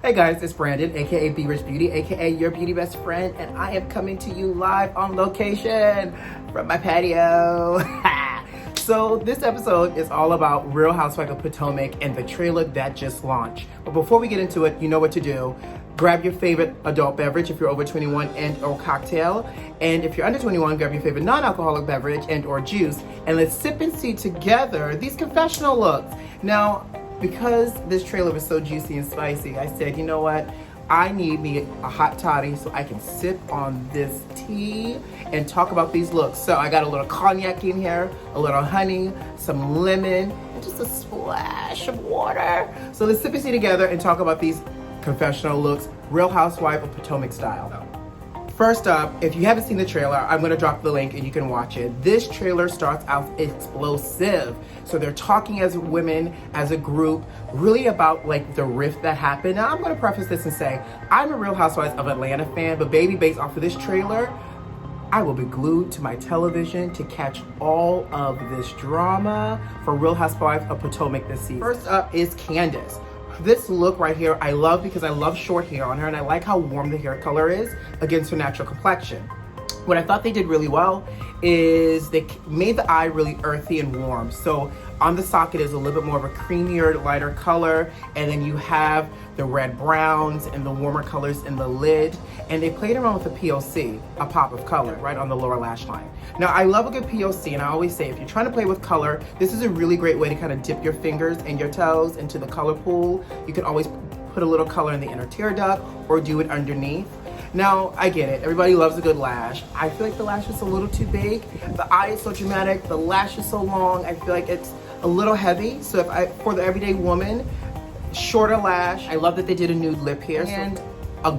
Hey guys, it's Brandon, aka brichbeauty, aka your beauty best friend, and I am coming to you live on location from my patio. So this episode is all about Real Housewives of Potomac and the trailer that just launched. But before we get into it, you know what to do. Grab your favorite adult beverage if you're over 21 and or cocktail. And if you're under 21, grab your favorite non-alcoholic beverage and or juice. And let's sip and see together these confessional looks. Now, because this trailer was so juicy and spicy, I said, you know what? I need me a hot toddy so I can sip on this tea and talk about these looks. So I got a little cognac in here, a little honey, some lemon, and just a splash of water. So let's sip and see together and talk about these confessional looks, Real Housewife of Potomac style. First up, if you haven't seen the trailer, I'm gonna drop the link and you can watch it. This trailer starts out explosive. So they're talking as women, as a group, really about like the rift that happened. Now I'm gonna preface this and say, I'm a Real Housewives of Atlanta fan, but baby, based off of this trailer, I will be glued to my television to catch all of this drama for Real Housewives of Potomac this season. First up is Candiace. This look right here, I love because I love short hair on her and I like how warm the hair color is against her natural complexion. What I thought they did really well is they made the eye really earthy and warm. So on the socket is a little bit more of a creamier, lighter color, and then you have the red browns and the warmer colors in the lid. And they played around with a POC, a pop of color, right on the lower lash line. Now I love a good POC, and I always say if you're trying to play with color, this is a really great way to kind of dip your fingers and your toes into the color pool. You can always put a little color in the inner tear duct or do it underneath. Now, I get it. Everybody loves a good lash. I feel like the lash is a little too big. The eye is so dramatic. The lash is so long. I feel like it's a little heavy. So for the everyday woman, shorter lash. I love that they did a nude lip here and a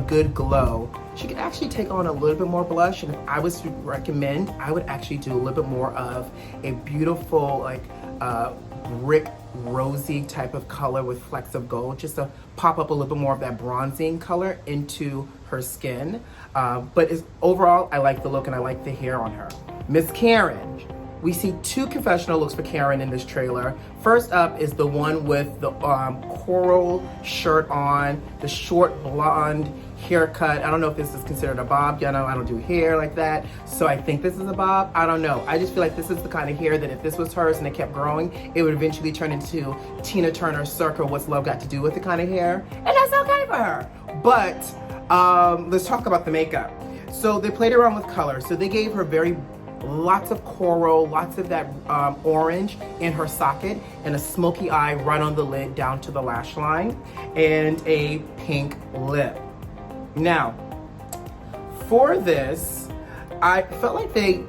good glow. She could actually take on a little bit more blush, and if I was to recommend, I would actually do a little bit more of a beautiful like brick rosy type of color with flecks of gold, just to pop up a little bit more of that bronzing color into her skin. But overall, I like the look and I like the hair on her. Miss Karen. We see two confessional looks for Karen in this trailer. First up is the one with the coral shirt on, the short blonde haircut. I don't know if this is considered a bob. You know, I don't do hair like that. So I think this is a bob. I don't know. I just feel like this is the kind of hair that if this was hers and it kept growing, it would eventually turn into Tina Turner's Circa, What's Love Got to Do with It kind of hair. And that's okay for her. But let's talk about the makeup. So they played around with color. So they gave her lots of coral, lots of that orange in her socket, and a smoky eye right on the lid down to the lash line, and a pink lip. Now, for this, I felt like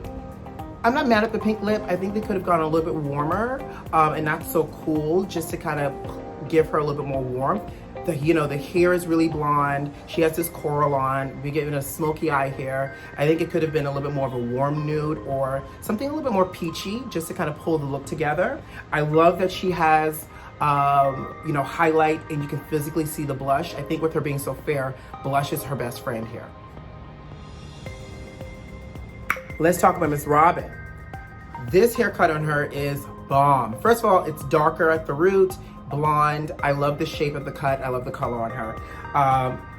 I'm not mad at the pink lip. I think they could have gone a little bit warmer and not so cool, just to kind of give her a little bit more warmth. The hair is really blonde. She has this coral on. We're getting a smoky eye here. I think it could have been a little bit more of a warm nude or something a little bit more peachy, just to kind of pull the look together. I love that she has highlight and you can physically see the blush. I think with her being so fair, blush is her best friend here. Let's talk about Miss Robin. This haircut on her is bomb. First of all, it's darker at the root, blonde. I love the shape of the cut. I love the color on her.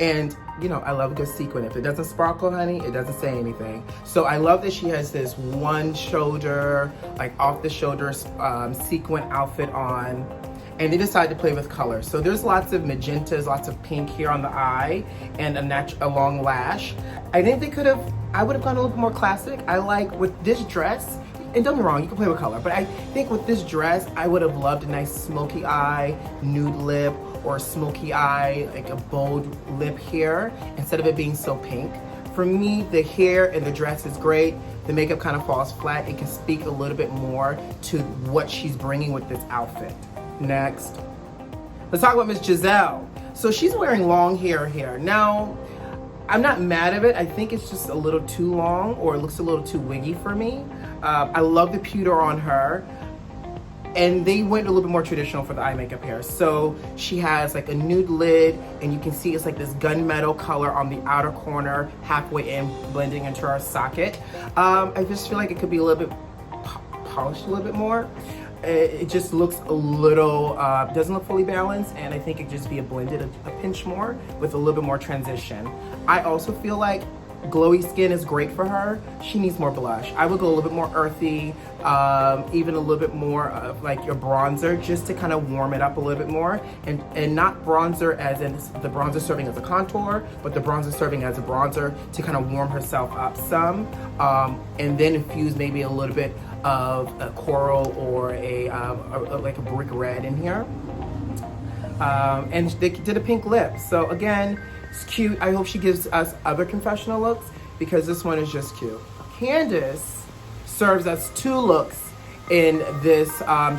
And I love a good sequin. If it doesn't sparkle, honey, it doesn't say anything. So I love that she has this one shoulder, like off the shoulder sequin outfit on. And they decided to play with color. So there's lots of magentas, lots of pink here on the eye, and a long lash. I think I would have gone a little bit more classic. I like with this dress, and don't get me wrong, you can play with color, but I think with this dress, I would have loved a nice smoky eye, nude lip, or a smoky eye, like a bold lip here, instead of it being so pink. For me, the hair and the dress is great. The makeup kind of falls flat. It can speak a little bit more to what she's bringing with this outfit. Next, let's talk about Miss Giselle. So she's wearing long hair here. Now, I'm not mad at it. I think it's just a little too long, or it looks a little too wiggy for me. I love the pewter on her. And they went a little bit more traditional for the eye makeup here. So she has like a nude lid, and you can see it's like this gunmetal color on the outer corner, halfway in, blending into our socket. I just feel like it could be a little bit polished a little bit more. it just looks a little, doesn't look fully balanced, and I think it could just be blended a pinch more with a little bit more transition. I also feel like glowy skin is great for her. She needs more blush. I would go a little bit more earthy, even a little bit more of like your bronzer, just to kind of warm it up a little bit more, and not bronzer as in the bronzer serving as a contour, but the bronzer serving as a bronzer to kind of warm herself up some, and then infuse maybe a little bit of a coral or like a brick red in here. And they did a pink lip. So again, it's cute. I hope she gives us other confessional looks because this one is just cute. Candiace serves us 2 looks in this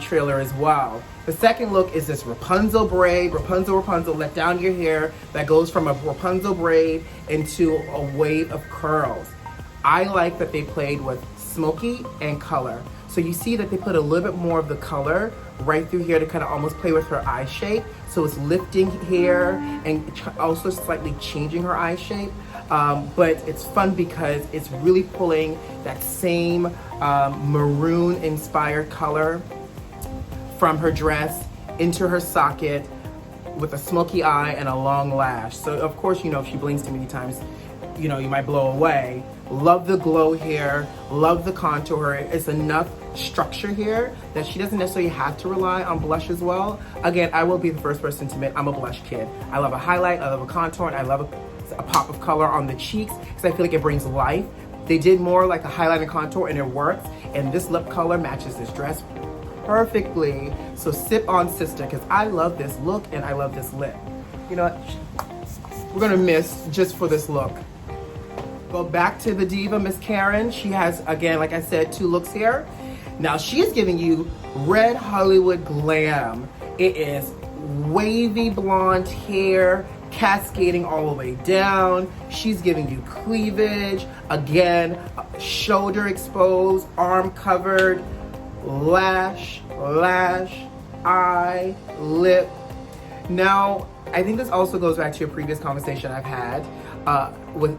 trailer as well. The second look is this Rapunzel braid, Rapunzel, let down your hair, that goes from a Rapunzel braid into a wave of curls. I like that they played with smoky and color. So you see that they put a little bit more of the color right through here to kind of almost play with her eye shape. So it's lifting here and also slightly changing her eye shape. But it's fun because it's really pulling that same maroon inspired color from her dress into her socket with a smoky eye and a long lash. So of course, you know, if she blinks too many times, you know, you might blow away. Love the glow here, love the contour. It's enough structure here that she doesn't necessarily have to rely on blush as well. Again, I will be the first person to admit I'm a blush kid. I love a highlight, I love a contour, and I love a pop of color on the cheeks because I feel like it brings life. They did more like a highlight and contour and it works, and this lip color matches this dress perfectly. So sip on, sister, because I love this look and I love this lip. You know what? We're gonna miss just for this look. Go back to the diva, Miss Karen. She has, again, like I said, 2 looks here. Now she is giving you red Hollywood glam. It is wavy blonde hair, cascading all the way down. She's giving you cleavage. Again, shoulder exposed, arm covered, lash, eye, lip. Now, I think this also goes back to a previous conversation I've had with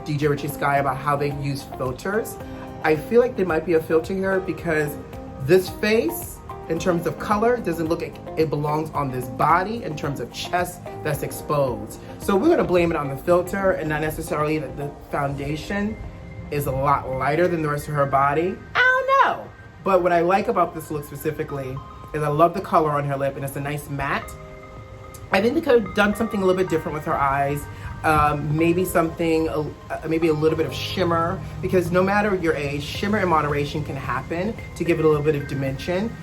DJ Richie Sky about how they use filters. I feel like there might be a filter here because this face, in terms of color, doesn't look like it belongs on this body in terms of chest that's exposed. So we're gonna blame it on the filter and not necessarily that the foundation is a lot lighter than the rest of her body. I don't know. But what I like about this look specifically is I love the color on her lip, and it's a nice matte. I think they could have done something a little bit different with her eyes. Maybe something, maybe a little bit of shimmer, because no matter your age, shimmer in moderation can happen to give it a little bit of dimension.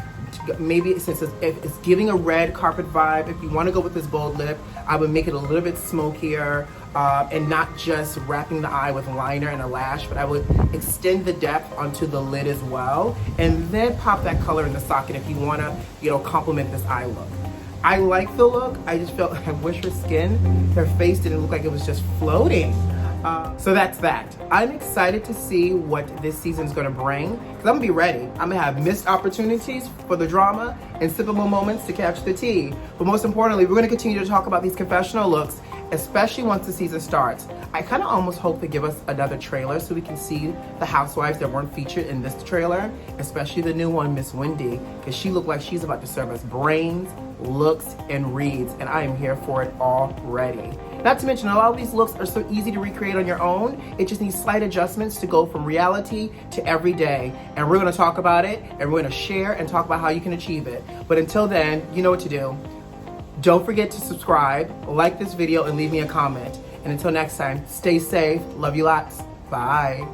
Maybe since it's giving a red carpet vibe, if you want to go with this bold lip, I would make it a little bit smokier and not just wrapping the eye with liner and a lash, but I would extend the depth onto the lid as well, and then pop that color in the socket if you want to, you know, complement this eye look. I like the look. I just felt, I wish her skin, her face didn't look like it was just floating. So that's that. I'm excited to see what this season's gonna bring, because I'm gonna be ready. I'm gonna have missed opportunities for the drama and sippable moments to catch the tea. But most importantly, we're gonna continue to talk about these confessional looks, especially once the season starts. I kind of almost hope they give us another trailer so we can see the housewives that weren't featured in this trailer, especially the new one, Miss Wendy, because she looked like she's about to serve us brains, looks, and reads, and I am here for it already. Not to mention, a lot of these looks are so easy to recreate on your own. It just needs slight adjustments to go from reality to everyday. And we're gonna talk about it, and we're gonna share and talk about how you can achieve it. But until then, you know what to do. Don't forget to subscribe, like this video, and leave me a comment. And until next time, stay safe. Love you lots. Bye.